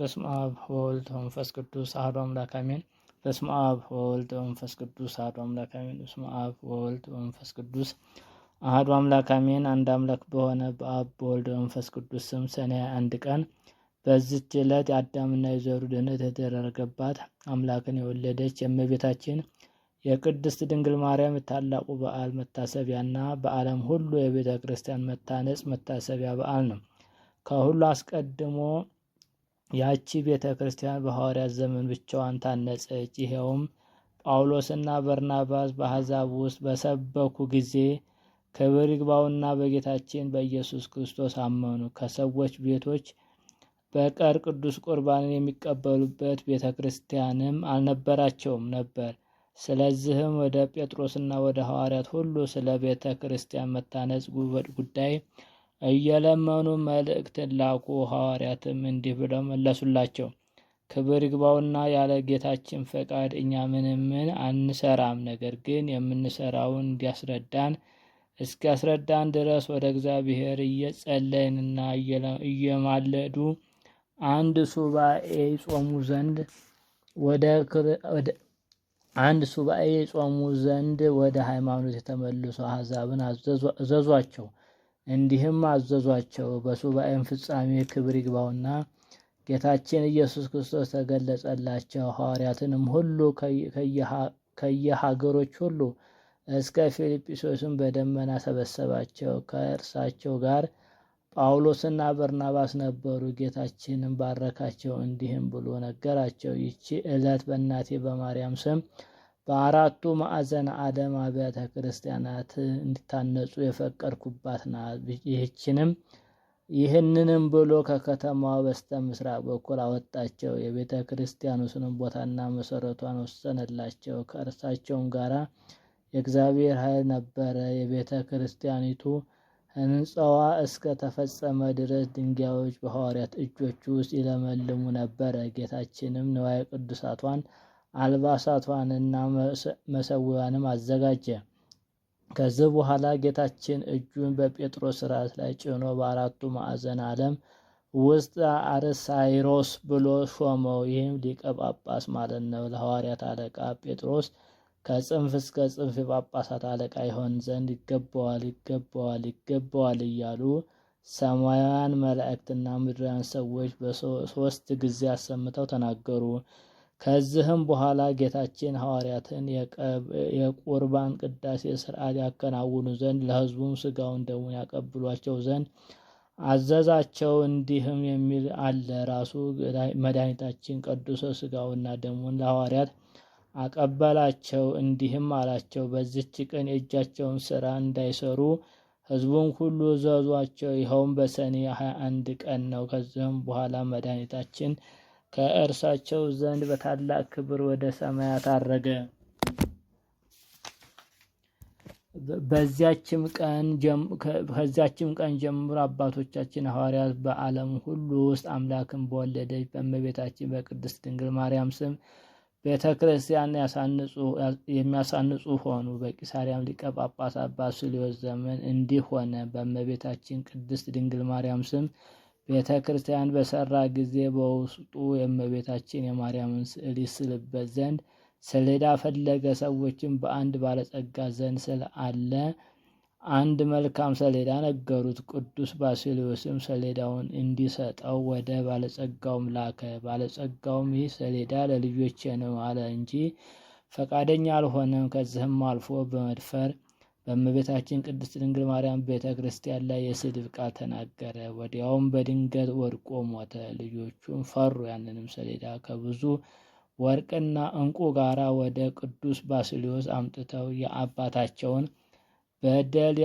በስመ አብ ወወልድ ወመንፈስ ቅዱስ አሐዱ አምላክ አሜን። በስመ አብ ወወልድ ወመንፈስ ቅዱስ አሐዱ አምላክ አሜን። በስመ አብ ወወልድ ወመንፈስ ቅዱስ አሐዱ አምላክ አሜን። አንድ አምላክ በሆነ በአብ በወልድ ወመንፈስ ቅዱስ ስም ሰኔ 1 ቀን በዚች ዕለት የአዳምና የዘሩ ድኅነት የተደረገባት አምላክን የወለደች የእመቤታችን የቅድስት ድንግል ማርያም የታላቁ በዓል መታሰቢያና በዓለም ሁሉ የቤተ ክርስቲያን መታነጽ መታሰቢያ በዓል ነው። ከሁሉ አስቀድሞ ያቺ ቤተ ክርስቲያን በሐዋርያት ዘመን ብቻዋን ታነጸች። ይሄውም ጳውሎስና በርናባስ በአሕዛብ ውስጥ በሰበኩ ጊዜ ክብር ይግባውና በጌታችን በኢየሱስ ክርስቶስ አመኑ። ከሰዎች ቤቶች በቀር ቅዱስ ቁርባንን የሚቀበሉበት ቤተ ክርስቲያንም አልነበራቸውም ነበር። ስለዚህም ወደ ጴጥሮስና ወደ ሐዋርያት ሁሉ ስለ ቤተ ክርስቲያን መታነጽ ጉዳይ እየለመኑ መልእክትን ላኩ። ሐዋርያትም እንዲህ ብለው መለሱላቸው፣ ክብር ይግባውና ያለ ጌታችን ፈቃድ እኛ ምንም አንሰራም። ነገር ግን የምንሰራውን እስኪያስረዳን ድረስ ወደ እግዚአብሔር እየጸለይንና እየማለዱ አንድ ሱባኤ ጾሙ ዘንድ ወደ ሃይማኖት የተመለሱ አሕዛብን አዘዟቸው። እንዲህም አዘዟቸው፣ በሱባኤም ፍጻሜ ክብር ይግባውና ጌታችን ኢየሱስ ክርስቶስ ተገለጸላቸው። ሐዋርያትንም ሁሉ ከየሀገሮች ሁሉ እስከ ፊልጵስዩስም በደመና ሰበሰባቸው። ከእርሳቸው ጋር ጳውሎስና በርናባስ ነበሩ። ጌታችንም ባረካቸው፣ እንዲህም ብሎ ነገራቸው፣ ይህች ዕለት በእናቴ በማርያም ስም በአራቱ ማዕዘነ ዓለም አብያተ ክርስቲያናት እንዲታነጹ የፈቀድኩባት ናት። ይህንንም ብሎ ከከተማዋ በስተ ምስራቅ በኩል አወጣቸው። የቤተ ክርስቲያኑንም ቦታና መሰረቷን ወሰነላቸው። ከእርሳቸውም ጋር የእግዚአብሔር ኃይል ነበረ። የቤተ ክርስቲያኒቱ ሕንጻዋ እስከ ተፈጸመ ድረስ ድንጋዮች በሐዋርያት እጆች ውስጥ ይለመልሙ ነበረ። ጌታችንም ንዋየ ቅዱሳቷን አልባሳቷንና መሰዊያንም አዘጋጀ። ከዚህ በኋላ ጌታችን እጁን በጴጥሮስ ራስ ላይ ጭኖ በአራቱ ማዕዘን ዓለም ውስጥ አርሳይሮስ ብሎ ሾመው። ይህም ሊቀ ጳጳስ ማለት ነው። ለሐዋርያት አለቃ ጴጥሮስ ከጽንፍ እስከ ጽንፍ የጳጳሳት አለቃ ይሆን ዘንድ ይገባዋል እያሉ ሰማያውያን መላእክትና ምድራውያን ሰዎች በሶስት ጊዜ አሰምተው ተናገሩ። ከዚህም በኋላ ጌታችን ሐዋርያትን የቁርባን ቅዳሴ ሥርዓት ያከናውኑ ዘንድ ለሕዝቡም ሥጋውን ደሙን ያቀብሏቸው ዘንድ አዘዛቸው። እንዲህም የሚል አለ፣ ራሱ መድኃኒታችን ቀድሶ ሥጋውና ደሙን ለሐዋርያት አቀበላቸው። እንዲህም አላቸው፣ በዚች ቀን የእጃቸውን ሥራ እንዳይሰሩ ሕዝቡን ሁሉ ዘዟቸው። ይኸውም በሰኔ 21 ቀን ነው። ከዚህም በኋላ መድኃኒታችን ከእርሳቸው ዘንድ በታላቅ ክብር ወደ ሰማያት አረገ። ከዚያችም ቀን ጀምሮ አባቶቻችን ሐዋርያት በዓለም ሁሉ ውስጥ አምላክን በወለደች በእመቤታችን በቅድስት ድንግል ማርያም ስም ቤተ ክርስቲያን የሚያሳንጹ ሆኑ። በቂሳርያም ሊቀ ጳጳሳት ባስልዮስ ዘመን እንዲህ ሆነ። በእመቤታችን ቅድስት ድንግል ማርያም ስም ቤተ ክርስቲያን በሰራ ጊዜ በውስጡ የእመቤታችን የማርያምን ስዕል ይስልበት ዘንድ ሰሌዳ ፈለገ። ሰዎችም በአንድ ባለጸጋ ዘንድ ስላለ አንድ መልካም ሰሌዳ ነገሩት። ቅዱስ ባስልዮስም ሰሌዳውን እንዲሰጠው ወደ ባለጸጋውም ላከ። ባለጸጋውም ይህ ሰሌዳ ለልጆቼ ነው አለ እንጂ ፈቃደኛ አልሆነም። ከዚህም አልፎ በመድፈር በእመቤታችን ቅድስት ድንግል ማርያም ቤተ ክርስቲያን ላይ የስድብ ቃል ተናገረ። ወዲያውም በድንገት ወድቆ ሞተ። ልጆቹም ፈሩ። ያንንም ሰሌዳ ከብዙ ወርቅና ዕንቁ ጋራ ወደ ቅዱስ ባስልዮስ አምጥተው የአባታቸውን በደል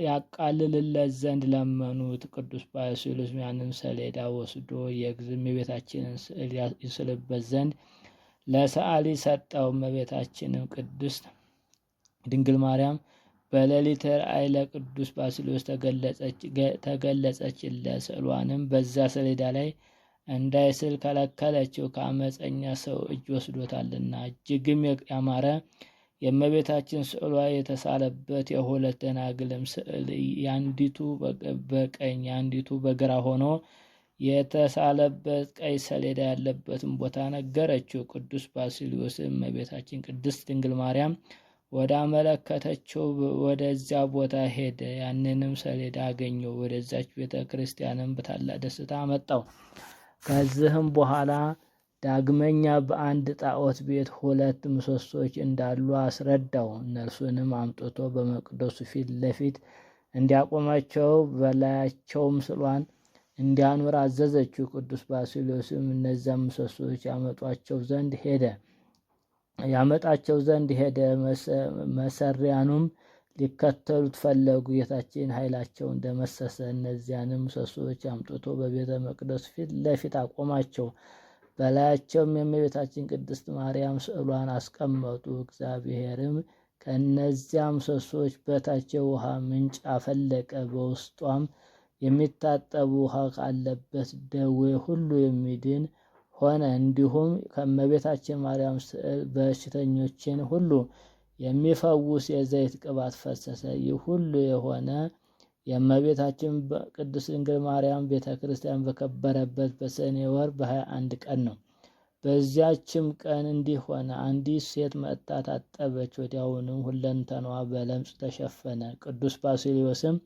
ያቃልልለት ዘንድ ለመኑት። ቅዱስ ባስልዮስ ያንን ሰሌዳ ወስዶ የእመቤታችንን ስዕል ይስልበት ዘንድ ለሰዓሊ ሰጠው። እመቤታችንም ቅድስት ድንግል ማርያም በሌሊት ራእይ ለቅዱስ ባስልዮስ ተገለጸችለት። ስዕሏንም በዚያ ሰሌዳ ላይ እንዳይስል ከለከለችው፣ ከአመፀኛ ሰው እጅ ወስዶታልና። እጅግም ያማረ የእመቤታችን ስዕሏ የተሳለበት የሁለት ደናግልም ስዕል ያንዲቱ በቀኝ ያንዲቱ በግራ ሆኖ የተሳለበት ቀይ ሰሌዳ ያለበትን ቦታ ነገረችው። ቅዱስ ባስልዮስም እመቤታችን ቅድስት ድንግል ማርያም ወደ አመለከተችው ወደዚያ ቦታ ሄደ። ያንንም ሰሌዳ አገኘው። ወደዛች ቤተ ክርስቲያንም በታላቅ ደስታ አመጣው። ከዚህም በኋላ ዳግመኛ በአንድ ጣዖት ቤት 2 ምሰሶች እንዳሉ አስረዳው። እነርሱንም አምጥቶ በመቅደሱ ፊት ለፊት እንዲያቆማቸው በላያቸውም ስዕሏን እንዲያኖር አዘዘችው። ቅዱስ ባስልዮስም እነዚያን ምሰሶች ያመጣቸው ዘንድ ሄደ። መሰሪያኑም ሊከተሉት ፈለጉ። ጌታችን ኃይላቸው እንደመሰሰ እነዚያንም ምሰሶች አምጥቶ በቤተ መቅደስ ፊት ለፊት አቆማቸው። በላያቸውም የእመቤታችን ቅድስት ማርያም ስዕሏን አስቀመጡ። እግዚአብሔርም ከእነዚያ ምሰሶች በታች የውሃ ምንጭ አፈለቀ። በውስጧም የሚታጠብ ውሃ ካለበት ደዌ ሁሉ የሚድን ሆነ። እንዲሁም ከእመቤታችን ማርያም ስዕል በሽተኞችን ሁሉ የሚፈውስ የዘይት ቅባት ፈሰሰ። ይህ ሁሉ የሆነ የእመቤታችን ቅድስት ድንግል ማርያም ቤተ ክርስቲያን በከበረበት በሰኔ ወር በ21 ቀን ነው። በዚያችም ቀን እንዲህ ሆነ። አንዲት ሴት መጥታ ታጠበች። ወዲያውንም ሁለንተናዋ በለምጽ ተሸፈነ። ቅዱስ ባስልዮስም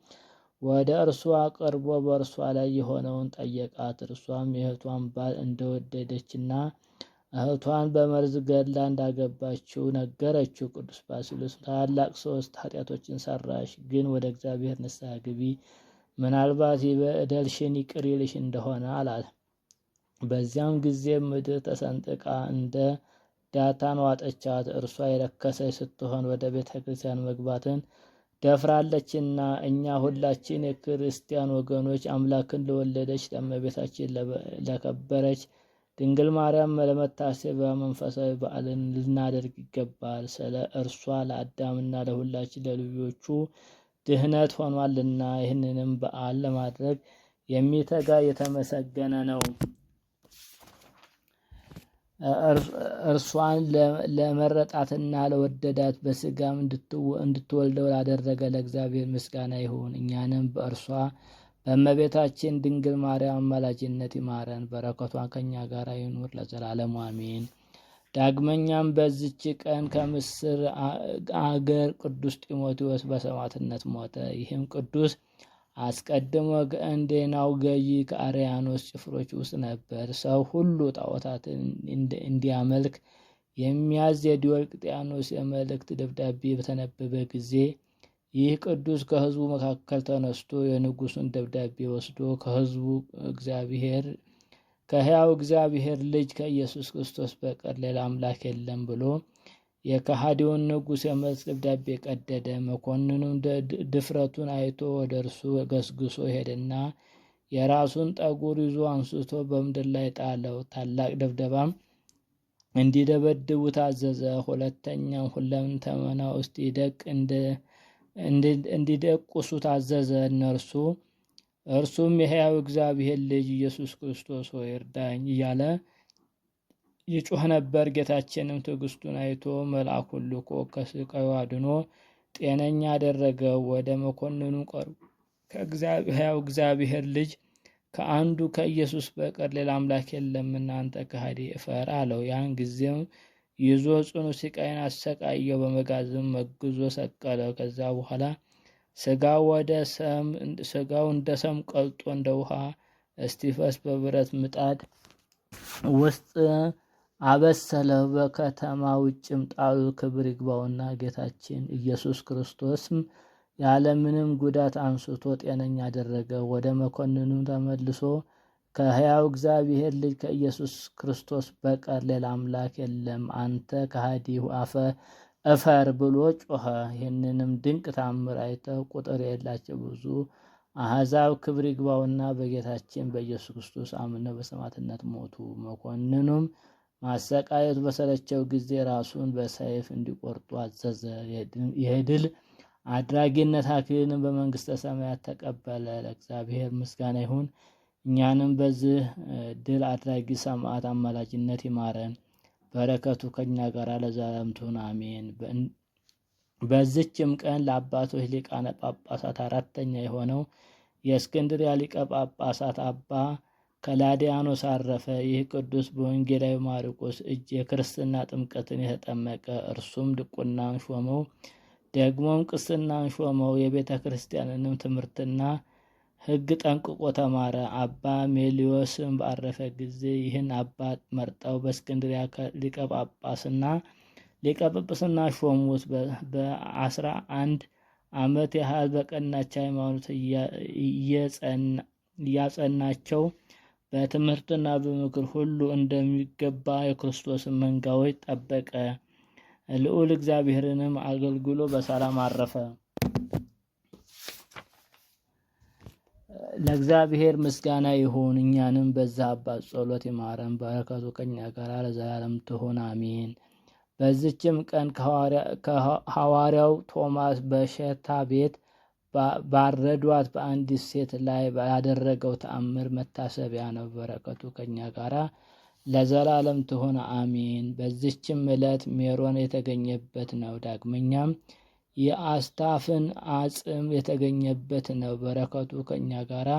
ወደ እርሷ ቀርቦ በእርሷ ላይ የሆነውን ጠየቃት። እርሷም የእህቷን ባል እንደወደደችና እህቷን በመርዝ ገድላ እንዳገባችው ነገረችው። ቅዱስ ባስልዮስ ታላላቅ 3 ኃጢአቶችን ሰራሽ፣ ግን ወደ እግዚአብሔር ንስሐ ግቢ፣ ምናልባት የበደልሽን ይቅር ይልሽ እንደሆነ አላት። በዚያም ጊዜ ምድር ተሰንጥቃ እንደ ዳታን ዋጠቻት። እርሷ የረከሰች ስትሆን ወደ ቤተ ክርስቲያን መግባትን ደፍራለችና እኛ ሁላችን የክርስቲያን ወገኖች አምላክን ለወለደች ለእመቤታችን ለከበረች ድንግል ማርያም ለመታሰቢያ መንፈሳዊ በዓልን ልናደርግ ይገባል። ስለ እርሷ ለአዳምና ለሁላችን ለልጆቹ ድህነት ሆኗልና ይህንንም በዓል ለማድረግ የሚተጋ የተመሰገነ ነው። እርሷን ለመረጣትና ለወደዳት በስጋም እንድትወልደው ላደረገ ለእግዚአብሔር ምስጋና ይሁን። እኛንም በእርሷ በእመቤታችን ድንግል ማርያም አማላጅነት ይማረን፣ በረከቷን ከኛ ጋር ይኑር ለዘላለሙ አሜን። ዳግመኛም በዚች ቀን ከምስር አገር ቅዱስ ጢሞቴዎስ በሰማዕትነት ሞተ። ይህም ቅዱስ አስቀድሞ ከእንዴናው ገዢ ከአርያኖስ ጭፍሮች ውስጥ ነበር። ሰው ሁሉ ጣዖታትን እንዲያመልክ የሚያዝ የዲዮቅልጥያኖስ የመልእክት ደብዳቤ በተነበበ ጊዜ ይህ ቅዱስ ከሕዝቡ መካከል ተነስቶ የንጉሱን ደብዳቤ ወስዶ ከሕያው እግዚአብሔር ልጅ ከኢየሱስ ክርስቶስ በቀር ሌላ አምላክ የለም ብሎ የከሃዲውን ንጉሥ የመልስ ደብዳቤ ቀደደ። መኮንኑም ድፍረቱን አይቶ ወደ እርሱ ገስግሶ ሄደና የራሱን ጠጉር ይዞ አንስቶ በምድር ላይ ጣለው። ታላቅ ድብደባም እንዲደበድቡ ታዘዘ። ሁለተኛም ሁለንተናው ውስጥ እንዲደቁሱ ታዘዘ። እርሱም የሕያው እግዚአብሔር ልጅ ኢየሱስ ክርስቶስ ሆይ እርዳኝ እያለ ይጮህ ነበር። ጌታችንም ትዕግስቱን አይቶ መልአኩን ልኮ ከስቃዩ አድኖ ጤነኛ አደረገው። ወደ መኮንኑ ቀርቦ ከሕያው እግዚአብሔር ልጅ ከአንዱ ከኢየሱስ በቀር ሌላ አምላክ የለምና አንተ ከሃዲ እፈር አለው። ያን ጊዜም ይዞ ጽኑ ስቃይን አሰቃየው። በመጋዝም መግዞ ሰቀለው። ከዛ በኋላ ስጋው እንደ ሰም ቀልጦ እንደ ውሃ እስቲፈስ በብረት ምጣድ ውስጥ አበሰለው። በከተማ ውጭም ጣሉ። ክብር ይግባውና ጌታችን ኢየሱስ ክርስቶስም ያለምንም ጉዳት አንስቶ ጤነኛ አደረገ። ወደ መኮንኑ ተመልሶ ከሕያው እግዚአብሔር ልጅ ከኢየሱስ ክርስቶስ በቀር ሌላ አምላክ የለም፣ አንተ ከሃዲ እፈር ብሎ ጮኸ። ይህንንም ድንቅ ታምር አይተው ቁጥር የሌላቸው ብዙ አሕዛብ ክብር ይግባውና በጌታችን በኢየሱስ ክርስቶስ አምነው በሰማዕትነት ሞቱ። መኮንኑም ማሰቃየት በሰለቸው ጊዜ ራሱን በሰይፍ እንዲቆርጡ አዘዘ። የድል አድራጊነት አክሊልን በመንግስተ ሰማያት ተቀበለ። ለእግዚአብሔር ምስጋና ይሁን። እኛንም በዚህ ድል አድራጊ ሰማዕት አማላጅነት ይማረን፣ በረከቱ ከኛ ጋር ለዘላለም ትሁን አሜን። በዚችም ቀን ለአባቶች ሊቃነ ጳጳሳት 4ተኛ የሆነው የእስክንድርያ ሊቀ ጳጳሳት አባ ከላዲያኖስ አረፈ። ይህ ቅዱስ በወንጌላዊ ማርቆስ እጅ የክርስትና ጥምቀትን የተጠመቀ እርሱም ድቁናን ሾመው። ደግሞም ቅስናን ሾመው። የቤተ ክርስቲያንንም ትምህርትና ሕግ ጠንቅቆ ተማረ። አባ ሜሊዮስም ባረፈ ጊዜ ይህን አባት መርጠው በእስክንድርያ ሊቀ ጵጵስና ሾሙት። በ11 ዓመት ያህል በቀናች ሃይማኖት እያጸናቸው በትምህርትና በምክር ሁሉ እንደሚገባ የክርስቶስን መንጋዎች ጠበቀ። ልዑል እግዚአብሔርንም አገልግሎ በሰላም አረፈ። ለእግዚአብሔር ምስጋና ይሁን። እኛንም በዛ አባት ጸሎት ይማረን፣ በረከቱ ከኛ ጋር ለዘላለም ትሁን አሜን። በዚችም ቀን ከሐዋርያው ቶማስ በሸታ ቤት ባረዷት በአንዲት ሴት ላይ ያደረገው ተአምር መታሰቢያ ነው። በረከቱ ከኛ ጋር ለዘላለም ትሁን አሜን። በዚችም ዕለት ሜሮን የተገኘበት ነው። ዳግመኛም የአስታፍን አጽም የተገኘበት ነው። በረከቱ ከኛ ጋራ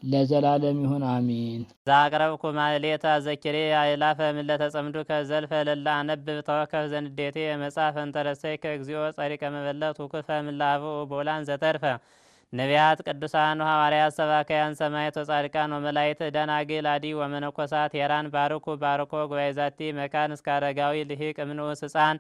ለዘላለም ይሁን አሜን። ዛቅረብኩ ማሌታ ዘኪሬ አይላፈ ምለተ ጸምዱ ከዘልፈ ለላ አነብብ ተወከፍ ዘንዴቴ መጽሐፈ እንተረሰይ ከእግዚኦ ጸሪቀ መበለት ውክፈ ምላቡ ቦላን ዘተርፈ ነቢያት ቅዱሳን ሐዋርያት ሰባካያን ሰማዕታት ወጻድቃን ወመላእክት ደናግል አዲ ወመነኮሳት ሄራን ባርኩ ባርኮ ጉባኤ ዛቲ መካን እስከ አረጋዊ ልሂቅ እምንዑስ ሕፃን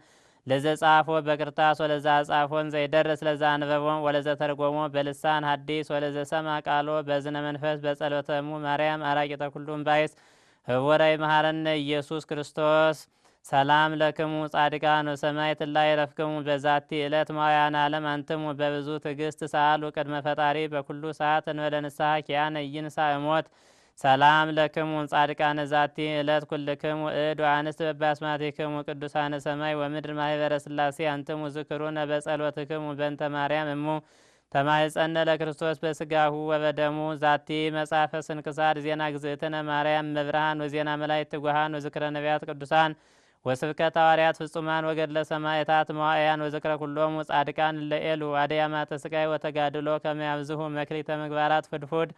ለዘ ጻፎ በቅርታስ ወለዛ ጻፎን ዘይደርስ ለዛ አንበቦም ወለዘ ተርጎሞ በልሳን ሐዲስ ወለዘ ሰማ ቃሎ በዝነ መንፈስ በጸሎተሙ ማርያም አራቂተ ኩሉም ባይስ ህወራይ መሐረነ ኢየሱስ ክርስቶስ ሰላም ለክሙ ጻድቃን ወሰማዕት ላይ ረፍክሙ በዛቲ ዕለት ማያን ዓለም አንትሙ በብዙ ትዕግስት ሰአሉ ቅድመ ፈጣሪ በኩሉ ሰዓት እንበለ ንስሐ ኪያነ ይንሳ እሞት ሰላም ለክሙ ጻድቃነ ዛቲ ዕለት ኩልክሙ እድ ወአንስት በባስማቲክሙ ቅዱሳነ ሰማይ ወምድር ማህበረ ሥላሴ አንትሙ ዝክሩነ በጸሎትክሙ በእንተ ማርያም እሙ ተማይጸነ ለክርስቶስ በስጋሁ ወበደሙ ዛቲ መጽሐፈ ስንክሳር ዜና ግዝእትነ ማርያም መብርሃን ወዜና መላእክት ትጉሃን ወዝክረ ነቢያት ቅዱሳን ወስብከተ ሐዋርያት ፍጹማን ወገድለ ሰማዕታት መዋዕያን ወዝክረ ኩሎሙ ጻድቃን ለኤሉ አድያማተ ስቃይ ወተጋድሎ ከመያብዝሁ መክሊተ ምግባራት ፍድፉድ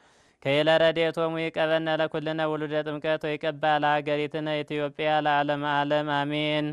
ከይለ ረድኤቶሙ ይቀበነ ለኩልነ ውሉደ ጥምቀት ወይቀባ ለሀገሪትነ ኢትዮጵያ ለዓለመ ዓለም አሜን።